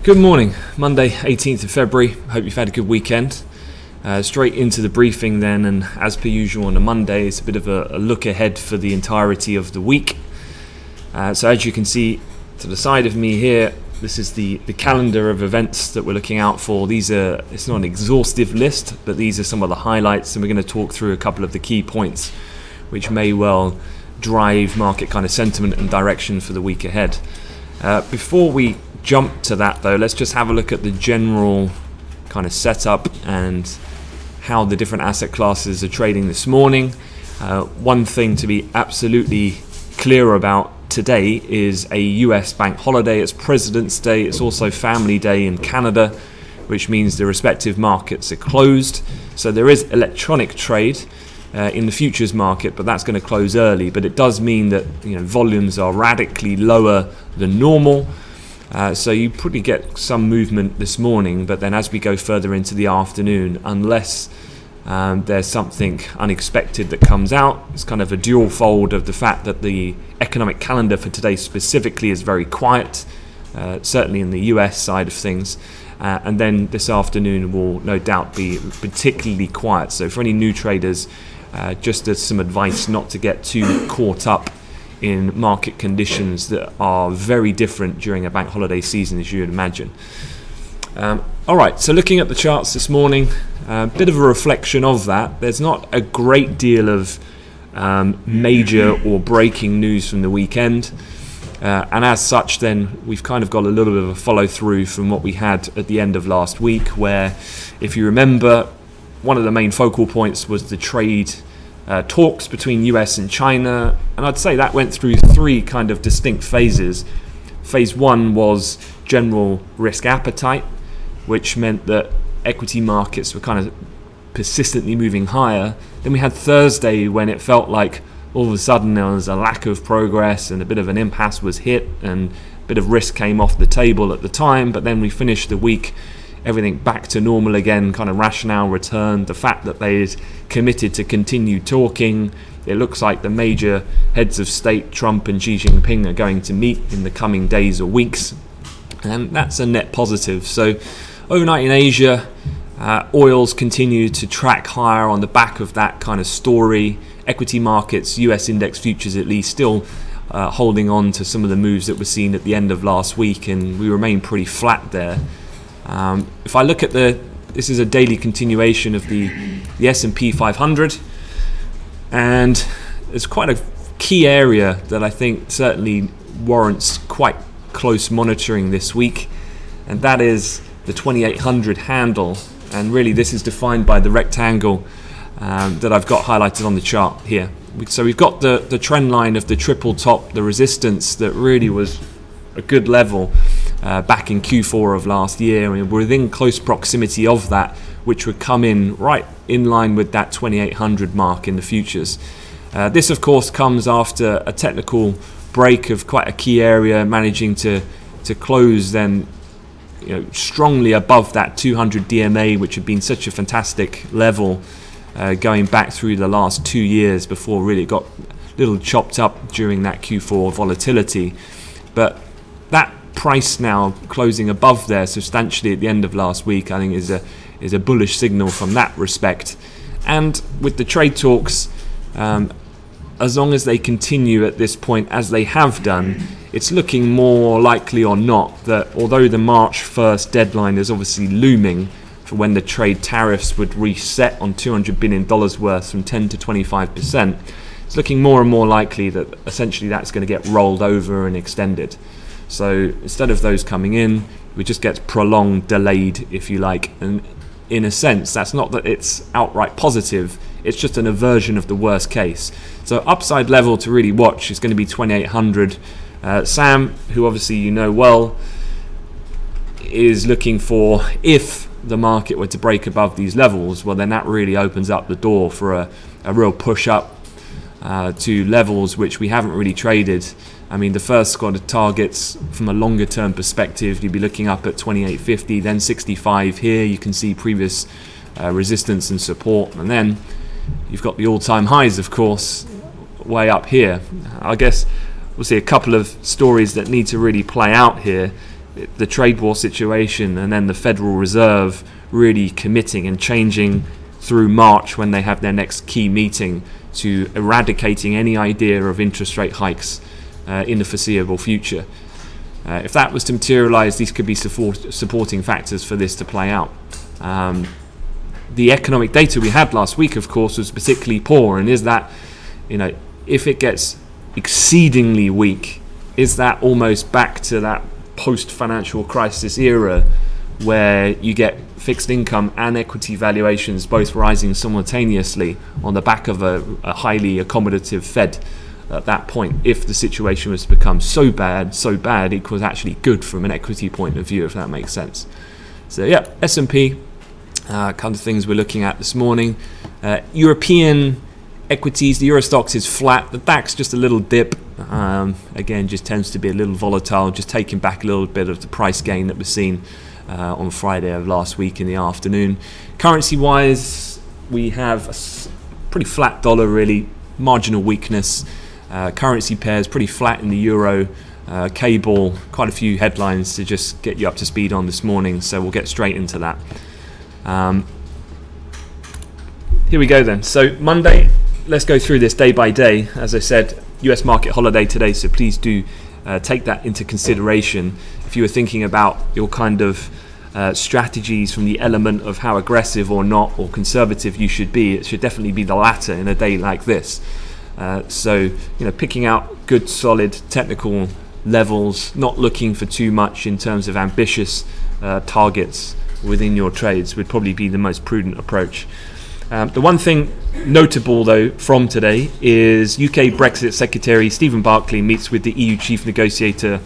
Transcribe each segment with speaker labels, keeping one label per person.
Speaker 1: Good morning, Monday 18th of February. Hope you've had a good weekend. Straight into the briefing then, and as per usual on a Monday, it's a bit of a look ahead for the entirety of the week. So as you can see to the side of me here, this is the calendar of events that we're looking out for. It's not an exhaustive list, but these are some of the highlights, and we're going to talk through a couple of the key points which may well drive market kind of sentiment and direction for the week ahead. Before we jump to that though, let's just have a look at the general kind of setup and how the different asset classes are trading this morning. One thing to be absolutely clear about today is a US bank holiday. It's President's Day. It's also Family Day in Canada, which means the respective markets are closed. So there is electronic trade in the futures market, but that's going to close early. But it does mean that volumes are radically lower than normal. So you probably get some movement this morning, but then as we go further into the afternoon, unless there's something unexpected that comes out, it's kind of a dual fold of the fact that the economic calendar for today specifically is very quiet, certainly in the US side of things, and then this afternoon will no doubt be particularly quiet. So for any new traders, just as some advice not to get too caught up in market conditions that are very different during a bank holiday season, as you would imagine. Alright, so looking at the charts this morning, a bit of a reflection of that. There's not a great deal of major or breaking news from the weekend, and as such then we've kind of got a little bit of a follow through from what we had at the end of last week, where, if you remember, one of the main focal points was the trade talks between US and China, and I'd say that went through three kind of distinct phases. Phase one was general risk appetite, which meant that equity markets were kind of persistently moving higher. Then we had Thursday, when it felt like all of a sudden there was a lack of progress and a bit of an impasse was hit and a bit of risk came off the table at the time. But then we finished the week, everything back to normal again, kind of rationale returned. The fact that they'd committed to continue talking. It looks like the major heads of state, Trump and Xi Jinping, are going to meet in the coming days or weeks, and that's a net positive. So overnight in Asia, oils continue to track higher on the back of that kind of story. Equity markets, US index futures at least, still holding on to some of the moves that were seen at the end of last week, and we remain pretty flat there. If I look at this is a daily continuation of the S&P 500, and it's quite a key area that I think certainly warrants quite close monitoring this week, and that is the 2800 handle. And really this is defined by the rectangle that I've got highlighted on the chart here. So we've got the trend line of the triple top, the resistance that really was a good level back in Q4 of last year, and we're within close proximity of that, which would come in right in line with that 2800 mark in the futures. This of course comes after a technical break of quite a key area, managing to close then strongly above that 200 DMA, which had been such a fantastic level going back through the last 2 years before really it got a little chopped up during that Q4 volatility. But that price now closing above there substantially at the end of last week, I think is a bullish signal from that respect. And with the trade talks, as long as they continue at this point as they have done, it's looking more likely or not that although the March 1st deadline is obviously looming for when the trade tariffs would reset on $200 billion worth from 10 to 25%, it's looking more and more likely that essentially that's going to get rolled over and extended. So instead of those coming in, we just get prolonged, delayed, if you like. And in a sense, that's not that it's outright positive, it's just an aversion of the worst case. So upside level to really watch is going to be 2800. Sam, who obviously you know well, is looking for, if the market were to break above these levels, well then that really opens up the door for a real push up to levels which we haven't really traded. I mean, the first squad of targets from a longer term perspective, you'd be looking up at 2850, then 65 here. You can see previous resistance and support, and then you've got the all-time highs, of course, way up here. I guess we'll see a couple of stories that need to really play out here. the trade war situation and then the Federal Reserve really committing and changing through March when they have their next key meeting to eradicating any idea of interest rate hikes in the foreseeable future. If that was to materialize, these could be supporting factors for this to play out. The economic data we had last week, of course, was particularly poor, and is that, if it gets exceedingly weak, is that almost back to that post-financial crisis era where you get fixed income and equity valuations both rising simultaneously on the back of a highly accommodative Fed at that point? If the situation was to become so bad, it was actually good from an equity point of view, if that makes sense. So yeah, S&P, kind of things we're looking at this morning. European equities, the Euro Stoxx is flat, the DAX just a little dip. Again, just tends to be a little volatile, just taking back a little bit of the price gain that was seen on Friday of last week in the afternoon. Currency wise, we have a pretty flat dollar, really, marginal weakness. Currency pairs pretty flat in the euro. Cable, quite a few headlines to just get you up to speed on this morning, so we'll get straight into that. Here we go then. So Monday, let's go through this day by day. As I said, US market holiday today, so please do take that into consideration if you were thinking about your kind of strategies from the element of how aggressive or not or conservative you should be. It should definitely be the latter in a day like this. So picking out good solid technical levels, not looking for too much in terms of ambitious targets within your trades would probably be the most prudent approach. The one thing notable though from today is UK Brexit Secretary Stephen Barclay meets with the EU Chief Negotiator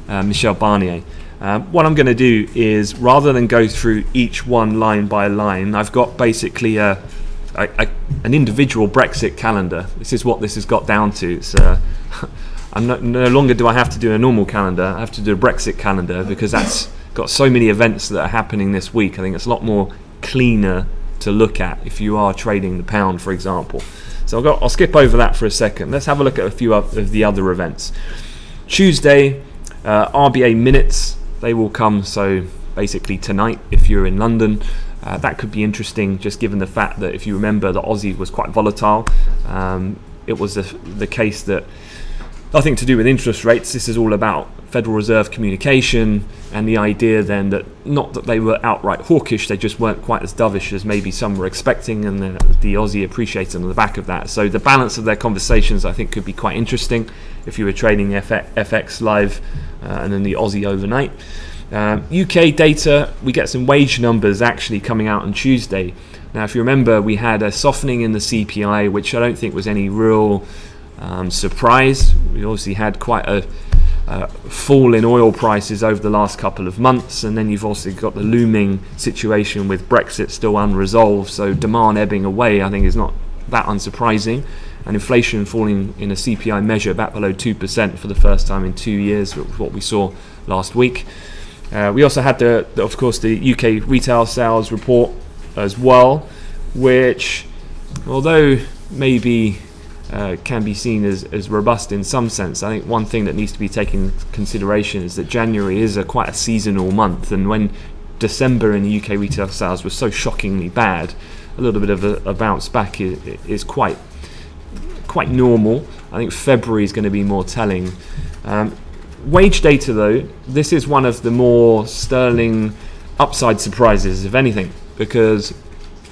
Speaker 1: Michel Barnier. What I'm going to do is, rather than go through each one line by line, I've got basically an individual Brexit calendar. This is what this has got down to. It's, no longer do I have to do a normal calendar, I have to do a Brexit calendar, because that's got so many events that are happening this week. I think it's a lot more cleaner to look at if you are trading the pound, for example. So I'll skip over that for a second. Let's have a look at a few of the other events. Tuesday, RBA minutes, they will come, so basically tonight if you're in London. That could be interesting, just given the fact that, if you remember, the Aussie was quite volatile. It was the case that nothing to do with interest rates. This is all about Federal Reserve communication, and the idea then that not that they were outright hawkish, they just weren't quite as dovish as maybe some were expecting, and the Aussie appreciated on the back of that. So the balance of their conversations, I think, could be quite interesting if you were trading FX live and then the Aussie overnight. UK data, we get some wage numbers actually coming out on Tuesday. Now, if you remember, we had a softening in the CPI, which I don't think was any real surprise. We obviously had quite a fall in oil prices over the last couple of months, and then you've also got the looming situation with Brexit still unresolved, so demand ebbing away, I think, is not that unsurprising, and inflation falling in a CPI measure back below 2% for the first time in 2 years, what we saw last week. We also had of course the UK retail sales report as well, which, although maybe can be seen as robust in some sense, I think one thing that needs to be taken into consideration is that January is quite a seasonal month, and when December in the UK retail sales was so shockingly bad, a little bit of a bounce back is quite normal. I think February is going to be more telling. Wage data, though, this is one of the more sterling upside surprises, if anything, because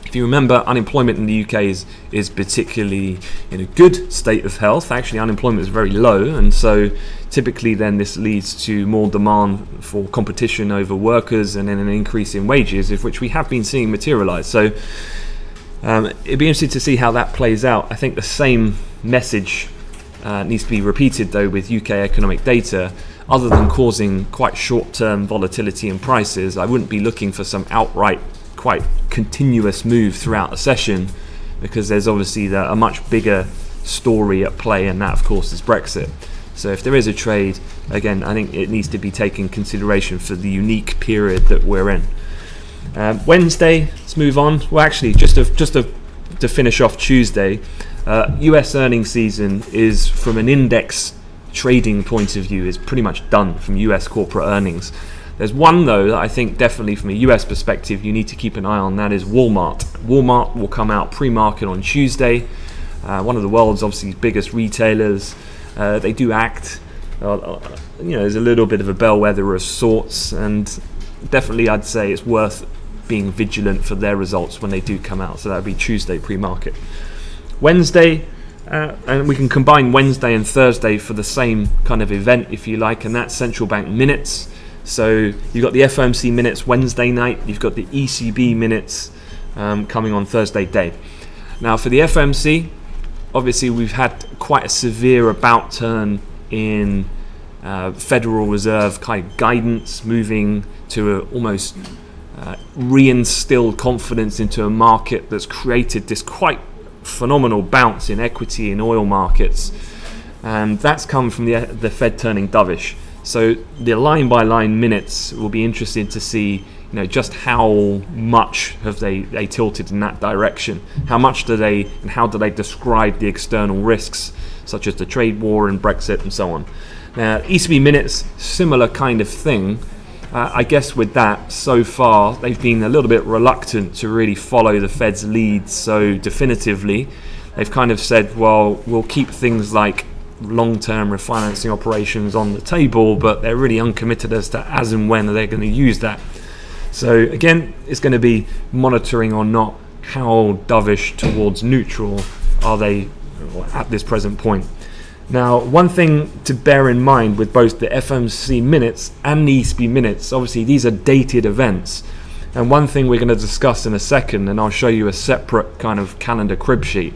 Speaker 1: if you remember, unemployment in the UK is particularly in a good state of health. Actually, unemployment is very low, and so typically then this leads to more demand for competition over workers, and then an increase in wages, of which we have been seeing materialise. So it'd be interesting to see how that plays out. I think the same message needs to be repeated, though, with UK economic data. Other than causing quite short-term volatility in prices, I wouldn't be looking for some outright quite continuous move throughout the session, because there's obviously a much bigger story at play, and that, of course, is Brexit. So if there is a trade, again, I think it needs to be taken into consideration for the unique period that we're in. Wednesday, let's move on. Well, actually, just to finish off Tuesday, US earnings season is, from an index trading point of view, is pretty much done from US corporate earnings. There's one though that I think definitely from a US perspective you need to keep an eye on. That is Walmart. Walmart will come out pre-market on Tuesday. One of the world's obviously biggest retailers. They do act, there's a little bit of a bellwether of sorts, and definitely I'd say it's worth being vigilant for their results when they do come out. So that would be Tuesday pre-market. Wednesday, and we can combine Wednesday and Thursday for the same kind of event if you like, and that's central bank minutes. So you've got the FOMC minutes Wednesday night, you've got the ECB minutes coming on Thursday day. Now for the FOMC, obviously we've had quite a severe about turn in Federal Reserve kind of guidance, moving to almost reinstilled confidence into a market that's created this quite phenomenal bounce in equity in oil markets, and that's come from the Fed turning dovish. So the line by line minutes will be interesting to see, just how much have they tilted in that direction. How much do they, and how do they describe the external risks, such as the trade war and Brexit and so on. Now, ECB minutes, similar kind of thing. I guess with that, so far, they've been a little bit reluctant to really follow the Fed's lead so definitively. They've kind of said, well, we'll keep things like long-term refinancing operations on the table, but they're really uncommitted as to as and when they're going to use that. So again, it's going to be monitoring or not how dovish towards neutral are they at this present point. Now, one thing to bear in mind with both the FOMC minutes and the ECB minutes, obviously these are dated events, and one thing we're going to discuss in a second, and I'll show you a separate kind of calendar crib sheet.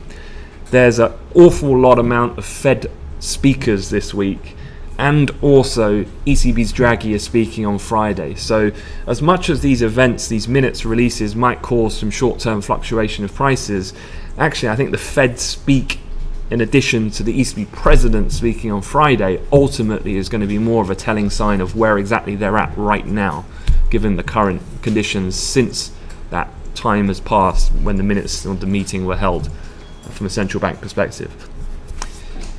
Speaker 1: There's an awful lot amount of Fed speakers this week, and also ECB's Draghi is speaking on Friday. So as much as these events, these minutes releases might cause some short-term fluctuation of prices, actually I think the Fed speak, in addition to the ECB president speaking on Friday, ultimately is going to be more of a telling sign of where exactly they're at right now, given the current conditions since that time has passed when the minutes of the meeting were held from a central bank perspective.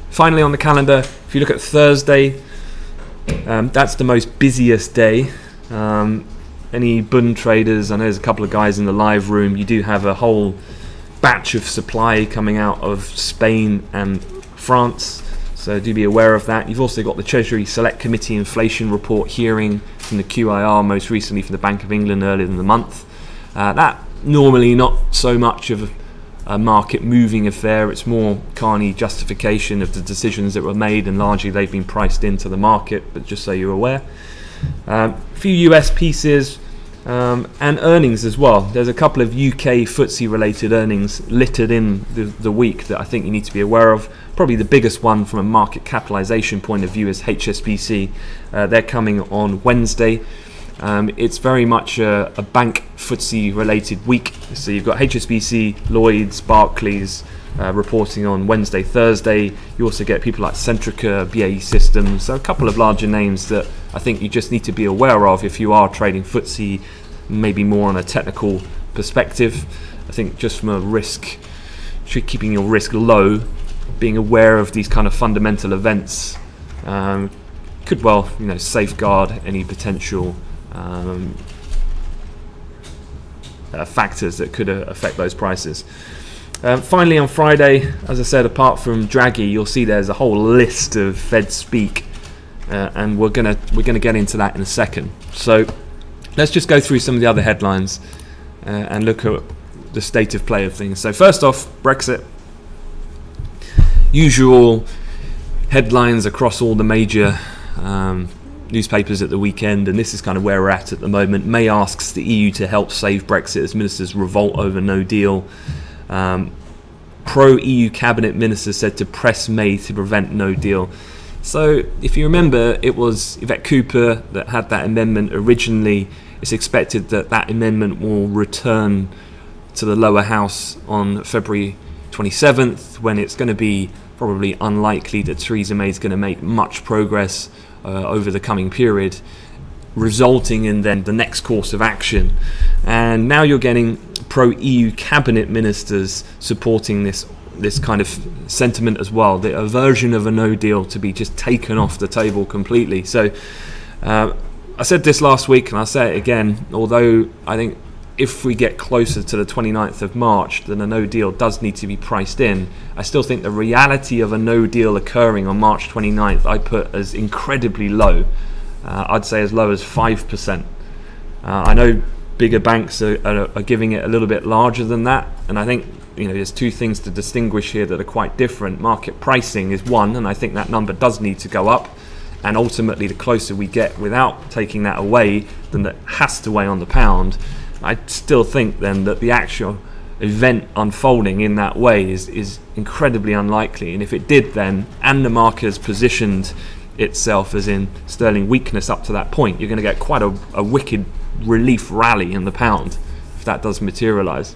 Speaker 1: Finally on the calendar, if you look at Thursday, that's the most busiest day. Any Bund traders, I know there's a couple of guys in the live room, you do have a whole batch of supply coming out of Spain and France, so do be aware of that. You've also got the Treasury Select Committee inflation report hearing from the QIR, most recently from the Bank of England earlier in the month. That normally not so much of a market moving affair, it's more Carney justification of the decisions that were made, and largely they've been priced into the market, but just so you're aware. A few US pieces, and earnings as well. There's a couple of UK FTSE related earnings littered in the week that I think you need to be aware of. Probably the biggest one from a market capitalization point of view is HSBC. They're coming on Wednesday. It's very much a bank FTSE related week. So you've got HSBC, Lloyds, Barclays reporting on Wednesday, Thursday. You also get people like Centrica, BAE Systems, so a couple of larger names that I think you just need to be aware of if you are trading FTSE, maybe more on a technical perspective. I think just from a risk, keeping your risk low, being aware of these kind of fundamental events could well, safeguard any potential factors that could affect those prices. Finally on Friday, as I said, apart from Draghi, you'll see there's a whole list of Fed speak, and we're gonna get into that in a second. So let's just go through some of the other headlines and look at the state of play of things. So first off, Brexit. Usual headlines across all the major newspapers at the weekend, and this is kind of where we're at the moment. May asks the EU to help save Brexit as ministers revolt over no deal. Pro-EU cabinet minister said to press May to prevent no deal. So if you remember, it was Yvette Cooper that had that amendment originally. It's expected that that amendment will return to the lower house on February 27th, when it's going to be probably unlikely that Theresa May is going to make much progress over the coming period, resulting in then the next course of action. And now you're getting pro-EU cabinet ministers supporting this kind of sentiment as well, the aversion of a no deal to be just taken off the table completely. So I said this last week and I'll say it again, although I think if we get closer to the 29th of March, then a no deal does need to be priced in. I still think the reality of a no deal occurring on March 29th I put as incredibly low. I'd say as low as 5%. I know bigger banks are giving it a little bit larger than that, and I think there's two things to distinguish here that are quite different. Market pricing is one, and I think that number does need to go up, and ultimately the closer we get without taking that away, then that has to weigh on the pound. I still think then that the actual event unfolding in that way is incredibly unlikely, and if it did then, and the market has positioned itself as in sterling weakness up to that point, you're going to get quite a wicked relief rally in the pound if that does materialize.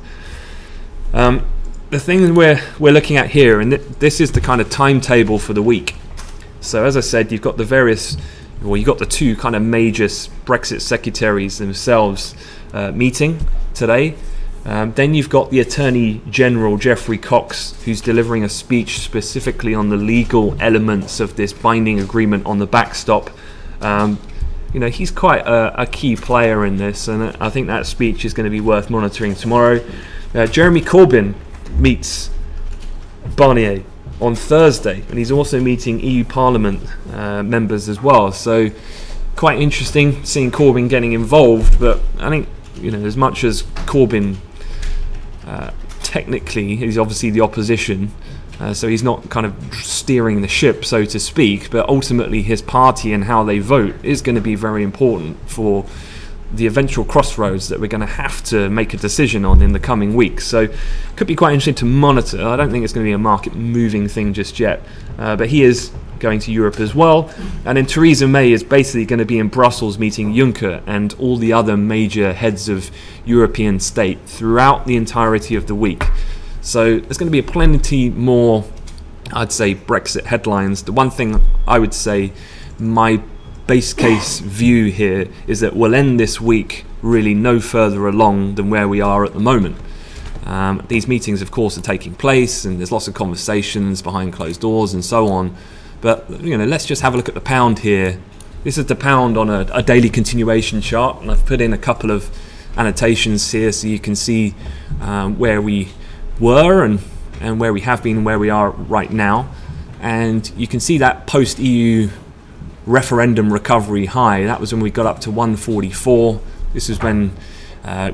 Speaker 1: The thing we're looking at here, and this is the kind of timetable for the week. So as I said, you've got you've got the two kind of major Brexit secretaries themselves meeting today. Then you've got the Attorney General Geoffrey Cox, who's delivering a speech specifically on the legal elements of this binding agreement on the backstop. He's quite a key player in this, and I think that speech is going to be worth monitoring tomorrow. Jeremy Corbyn meets Barnier on Thursday, and he's also meeting EU Parliament members as well. So quite interesting seeing Corbyn getting involved, but I think as much as Corbyn technically he's obviously the opposition, so he's not kind of steering the ship, so to speak, but ultimately his party and how they vote is going to be very important for the eventual crossroads that we're going to have to make a decision on in the coming weeks. So could be quite interesting to monitor. I don't think it's going to be a market moving thing just yet, but he is going to Europe as well, and then Theresa May is basically going to be in Brussels meeting Juncker and all the other major heads of European state throughout the entirety of the week. So there's going to be plenty more, I'd say, Brexit headlines. The one thing I would say, my base case view here is that we'll end this week really no further along than where we are at the moment. These meetings, of course, are taking place, and there's lots of conversations behind closed doors and so on. But let's just have a look at the pound here. This is the pound on a daily continuation chart, and I've put in a couple of annotations here so you can see where we were and where we have been and where we are right now. And you can see that post-EU referendum recovery high, that was when we got up to 144. This is when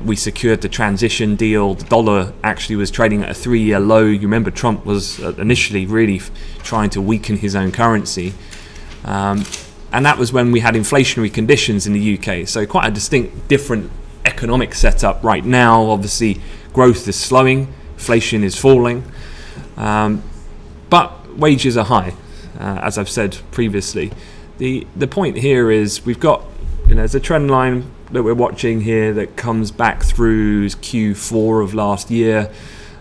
Speaker 1: we secured the transition deal. The dollar actually was trading at a 3-year low. You remember Trump was initially really trying to weaken his own currency. And that was when we had inflationary conditions in the UK. So quite a distinct, different economic setup right now. Obviously, growth is slowing, inflation is falling, but wages are high, as I've said previously. The point here is we've got, there's a trend line that we're watching here that comes back through Q4 of last year,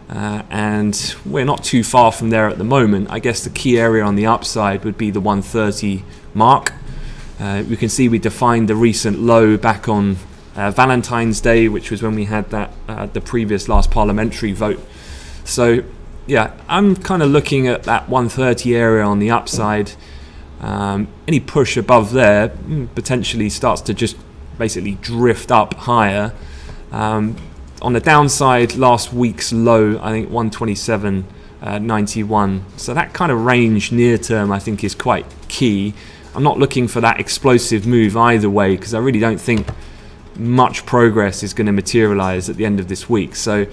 Speaker 1: and we're not too far from there at the moment. I guess the key area on the upside would be the 130 mark. You can see we defined the recent low back on Valentine's Day, which was when we had that the previous last parliamentary vote. So yeah, I'm kind of looking at that 130 area on the upside. Any push above there potentially starts to just basically drift up higher. On the downside, last week's low, I think 127.91. So that kind of range near term I think is quite key. I'm not looking for that explosive move either way, because I really don't think much progress is going to materialize at the end of this week. So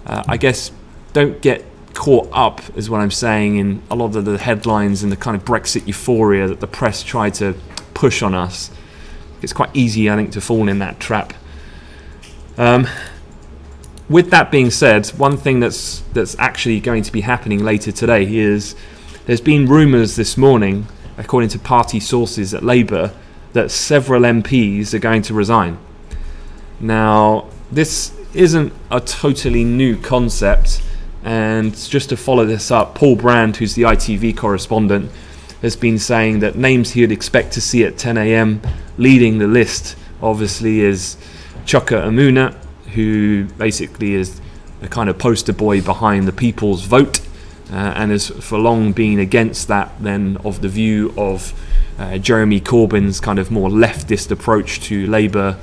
Speaker 1: I guess don't get caught up, is what I'm saying, in a lot of the headlines and the kind of Brexit euphoria that the press try to push on us. It's quite easy, I think, to fall in that trap. With that being said, one thing that's actually going to be happening later today is there's been rumours this morning, according to party sources at Labour, that several MPs are going to resign. Now, this isn't a totally new concept, and just to follow this up, Paul Brand, who's the ITV correspondent, has been saying that names he would expect to see at 10 a.m. leading the list, obviously, is Chuka Amuna, who basically is a kind of poster boy behind the people's vote, and has for long been against that, then, of the view of Jeremy Corbyn's kind of more leftist approach to Labour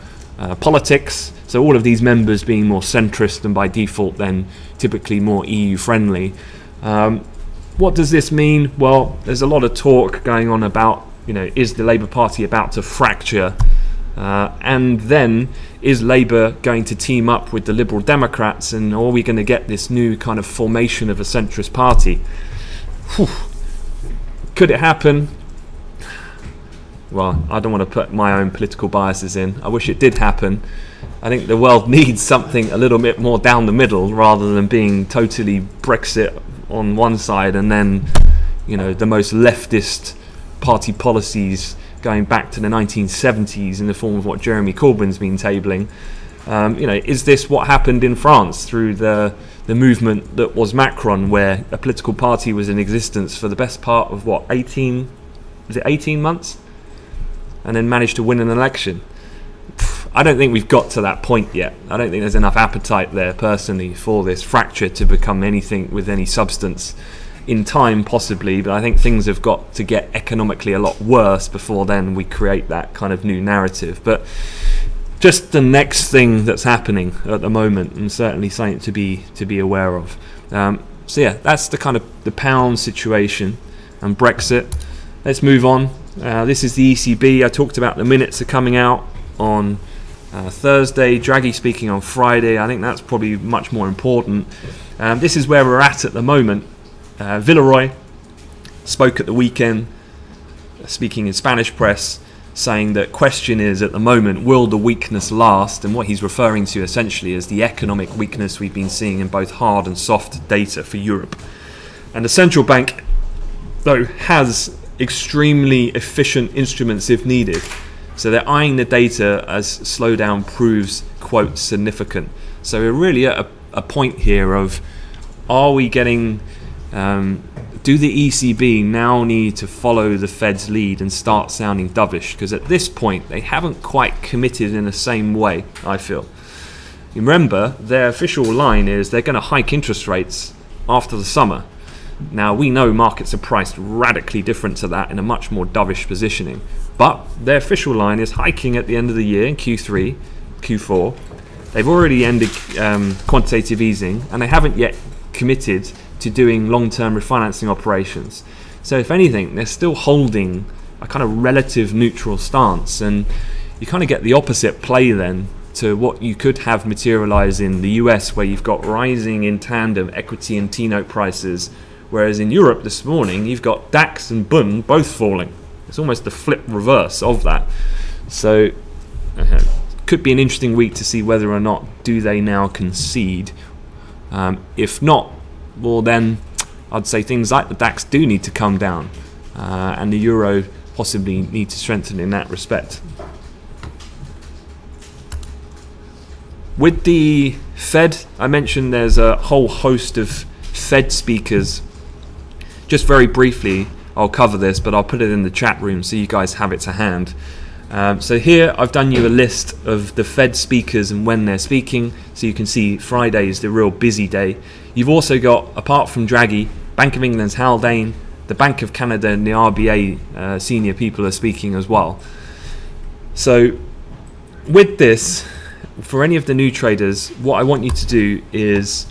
Speaker 1: politics. So all of these members being more centrist and by default then typically more EU friendly. What does this mean? Well, there's a lot of talk going on about, is the Labour Party about to fracture? And then is Labour going to team up with the Liberal Democrats, and are we going to get this new kind of formation of a centrist party? Whew. Could it happen? Well, I don't want to put my own political biases in. I wish it did happen. I think the world needs something a little bit more down the middle rather than being totally Brexit on one side and then, the most leftist party policies going back to the 1970s in the form of what Jeremy Corbyn's been tabling. Is this what happened in France through the movement that was Macron, where a political party was in existence for the best part of 18 months? And then managed to win an election. I don't think we've got to that point yet. I don't think there's enough appetite there, personally, for this fracture to become anything with any substance. In time, possibly, but I think things have got to get economically a lot worse before then we create that kind of new narrative. But just the next thing that's happening at the moment, and certainly something to be aware of. So yeah, that's the kind of the pound situation and Brexit. Let's move on. This is the ECB. I talked about the minutes are coming out on Thursday. Draghi speaking on Friday. I think that's probably much more important. This is where we're at the moment. Villeroy spoke at the weekend, speaking in Spanish press, saying that question is at the moment, will the weakness last? And what he's referring to essentially is the economic weakness we've been seeing in both hard and soft data for Europe. And the central bank, though, has extremely efficient instruments if needed. So they're eyeing the data as slowdown proves, quote, significant. So we're really at a point here of, are we getting... do the ECB now need to follow the Fed's lead and start sounding dovish? Because at this point, they haven't quite committed in the same way, I feel. You remember, their official line is they're going to hike interest rates after the summer. Now, we know markets are priced radically different to that in a much more dovish positioning. But their official line is hiking at the end of the year in Q3, Q4. They've already ended quantitative easing, and they haven't yet committed to doing long-term refinancing operations. So if anything, they're still holding a kind of relative neutral stance, and you kind of get the opposite play then to what you could have materialize in the US, where you've got rising in tandem equity and T-note prices, whereas in Europe this morning you've got DAX and Bund both falling. It's almost the flip reverse of that. So could be an interesting week to see whether or not do they now concede. If not, well then I'd say things like the DAX do need to come down, and the euro possibly need to strengthen in that respect. With the Fed, I mentioned there's a whole host of Fed speakers. Just very briefly, I'll cover this, but I'll put it in the chat room so you guys have it to hand. So here I've done you a list of the Fed speakers and when they're speaking, so you can see Friday is the real busy day. You've also got, apart from Draghi, Bank of England's Haldane, the Bank of Canada and the RBA senior people are speaking as well. So with this, for any of the new traders, what I want you to do is,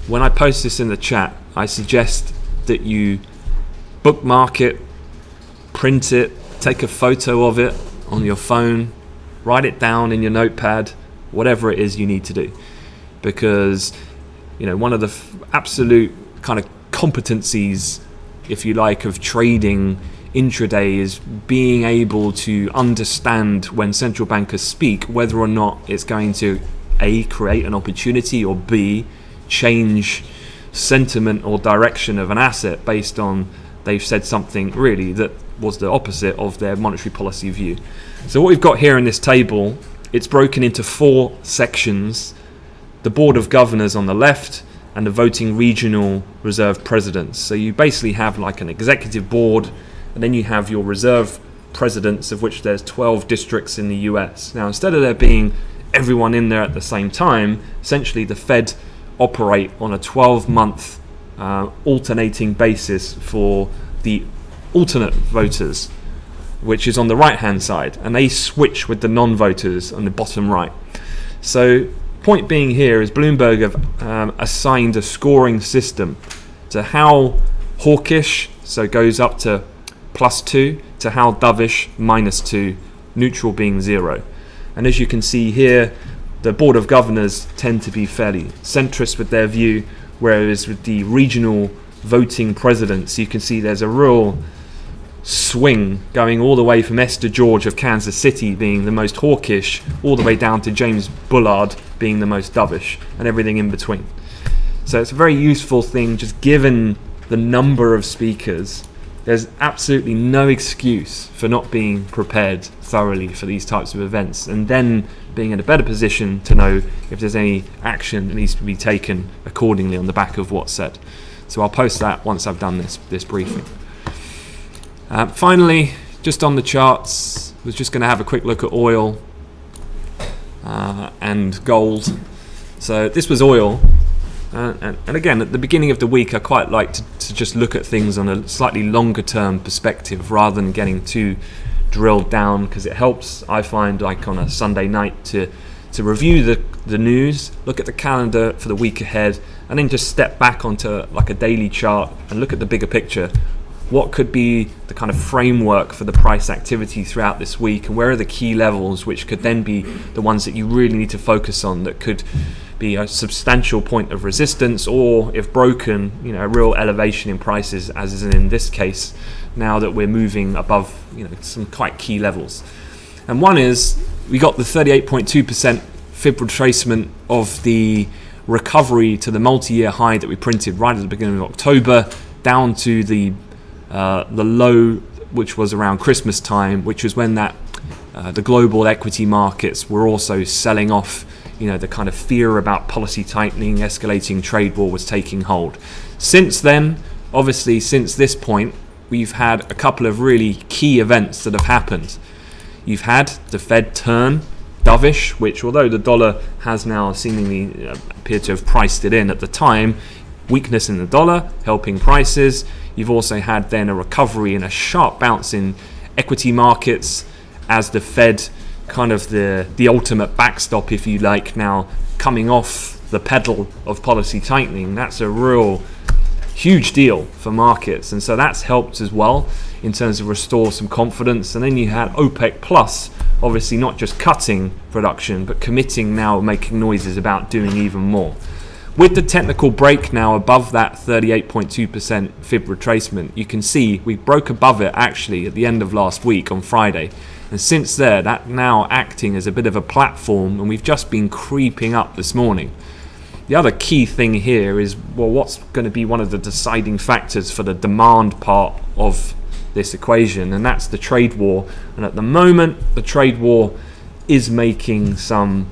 Speaker 1: when I post this in the chat, I suggest that you bookmark it, print it, take a photo of it on your phone, write it down in your notepad, whatever it is you need to do. Because, one of the absolute kind of competencies, if you like, of trading intraday is being able to understand when central bankers speak whether or not it's going to A, create an opportunity, or B, change sentiment or direction of an asset based on they've said something really that was the opposite of their monetary policy view. So what we've got here in this table, it's broken into 4 sections: the Board of Governors on the left and the voting regional reserve presidents. So you basically have like an executive board, and then you have your reserve presidents, of which there's 12 districts in the US. Now, instead of there being everyone in there at the same time, essentially the Fed operate on a 12-month alternating basis for the alternate voters. which is on the right hand side, and they switch with the non-voters on the bottom right. So point being here is Bloomberg have assigned a scoring system to how hawkish, so it goes up to +2, to how dovish, -2, neutral being 0. And as you can see here, the Board of Governors tend to be fairly centrist with their view, whereas with the regional voting presidents, you can see there's a real swing going all the way from Esther George of Kansas City being the most hawkish, all the way down to James Bullard being the most dovish, and everything in between. So it's a very useful thing, just given the number of speakers. There's absolutely no excuse for not being prepared thoroughly for these types of events, and then being in a better position to know if there's any action that needs to be taken accordingly on the back of what's said. So I'll post that once I've done this briefing. Finally, just on the charts, I was just going to have a quick look at oil and gold. So this was oil. And again, at the beginning of the week, I quite like to just look at things on a slightly longer term perspective rather than getting too drilled down, because it helps, I find, like on a Sunday night to review the news, look at the calendar for the week ahead, and then just step back onto like a daily chart and look at the bigger picture. What could be the kind of framework for the price activity throughout this week, and where are the key levels which could then be the ones that you really need to focus on, that could be a substantial point of resistance, or if broken, a real elevation in prices, as is in this case, now that we're moving above some quite key levels. And one is, we got the 38.2% fib retracement of the recovery to the multi-year high that we printed right at the beginning of October, down to the low, which was around Christmas time, which was when that the global equity markets were also selling off. The kind of fear about policy tightening, escalating trade war was taking hold. Since then, obviously, since this point, we've had a couple of really key events that have happened. You've had the Fed turn dovish, which, although the dollar has now seemingly appeared to have priced it in at the time, weakness in the dollar helping prices. You've also had then a recovery and a sharp bounce in equity markets as the Fed, kind of the ultimate backstop, if you like, now coming off the pedal of policy tightening. That's a real huge deal for markets, and so that's helped as well in terms of restore some confidence. And then you had OPEC Plus, obviously not just cutting production, but committing now, making noises about doing even more. With the technical break now above that 38.2% fib retracement, you can see we broke above it actually at the end of last week on Friday. And since there, that now acting as a bit of a platform, and we've just been creeping up this morning. The other key thing here is, well, what's going to be one of the deciding factors for the demand part of this equation, and that's the trade war. And at the moment, the trade war is making some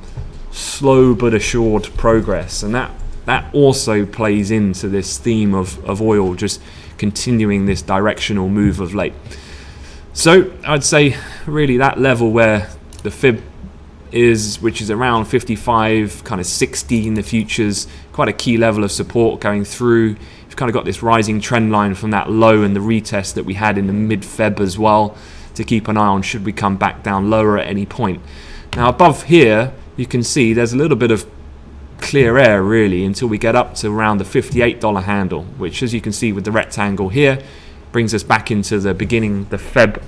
Speaker 1: slow but assured progress, and that also plays into this theme of oil just continuing this directional move of late. So I'd say really that level where the fib is, which is around 55, kind of 60 in the futures, quite a key level of support going through. You've kind of got this rising trend line from that low and the retest that we had in the mid-Feb as well to keep an eye on should we come back down lower at any point. Now above here you can see there's a little bit of clear air really until we get up to around the $58 handle, which, as you can see with the rectangle here, brings us back into the beginning, the Feb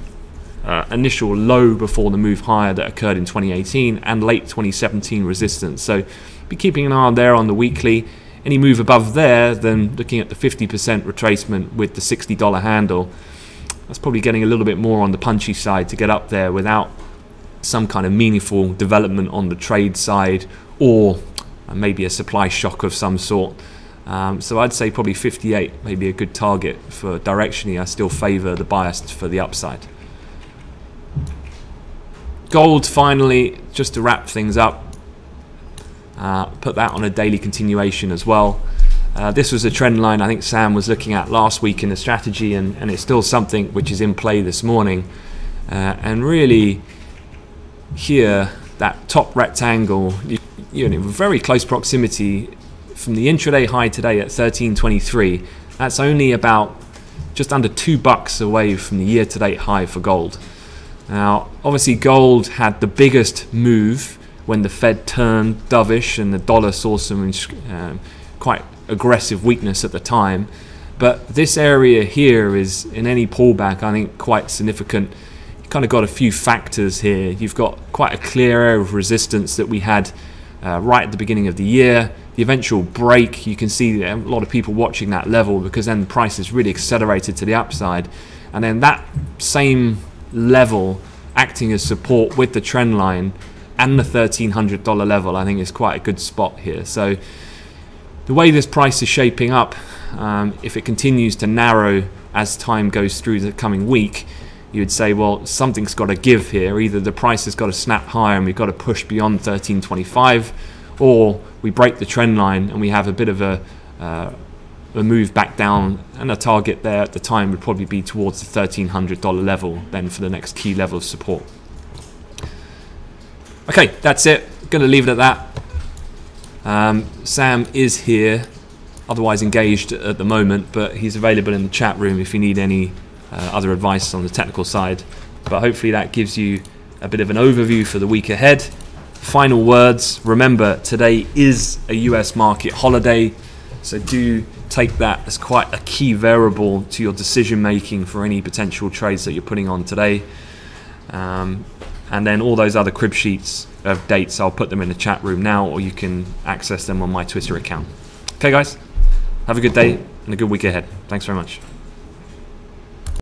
Speaker 1: initial low before the move higher that occurred in 2018 and late 2017 resistance. So be keeping an eye on there on the weekly. Any move above there, then looking at the 50% retracement with the $60 handle, that's probably getting a little bit more on the punchy side to get up there without some kind of meaningful development on the trade side, or maybe a supply shock of some sort. So I'd say probably 58 may be a good target for directionally. I still favour the bias for the upside. Gold, finally, just to wrap things up, put that on a daily continuation as well. This was a trend line I think Sam was looking at last week in the strategy, and it's still something which is in play this morning. And really here, that top rectangle, you're in very close proximity from the intraday high today at 13.23. That's only about just under $2 away from the year-to-date high for gold. Now, obviously gold had the biggest move when the Fed turned dovish and the dollar saw some quite aggressive weakness at the time. But this area here is, in any pullback, I think quite significant. You've kind of got a few factors here. You've got quite a clear area of resistance that we had right at the beginning of the year. The eventual break, you can see a lot of people watching that level, because then prices really accelerated to the upside. And then that same level acting as support with the trend line and the $1,300 level, I think is quite a good spot here. So the way this price is shaping up, if it continues to narrow as time goes through the coming week, you would say, well, something's got to give here. Either the price has got to snap higher and we've got to push beyond 1325, or we break the trend line and we have a bit of a move back down, and a target there at the time would probably be towards the $1,300 level then for the next key level of support. Okay, that's it. Gonna leave it at that. Sam is here, otherwise engaged at the moment, but he's available in the chat room if you need any other advice on the technical side. But hopefully that gives you a bit of an overview for the week ahead. Final words, remember today is a US market holiday, so do take that as quite a key variable to your decision making for any potential trades that you're putting on today. And then all those other crib sheets of dates, I'll put them in the chat room now, or you can access them on my Twitter account. Okay guys, have a good day and a good week ahead. Thanks very much.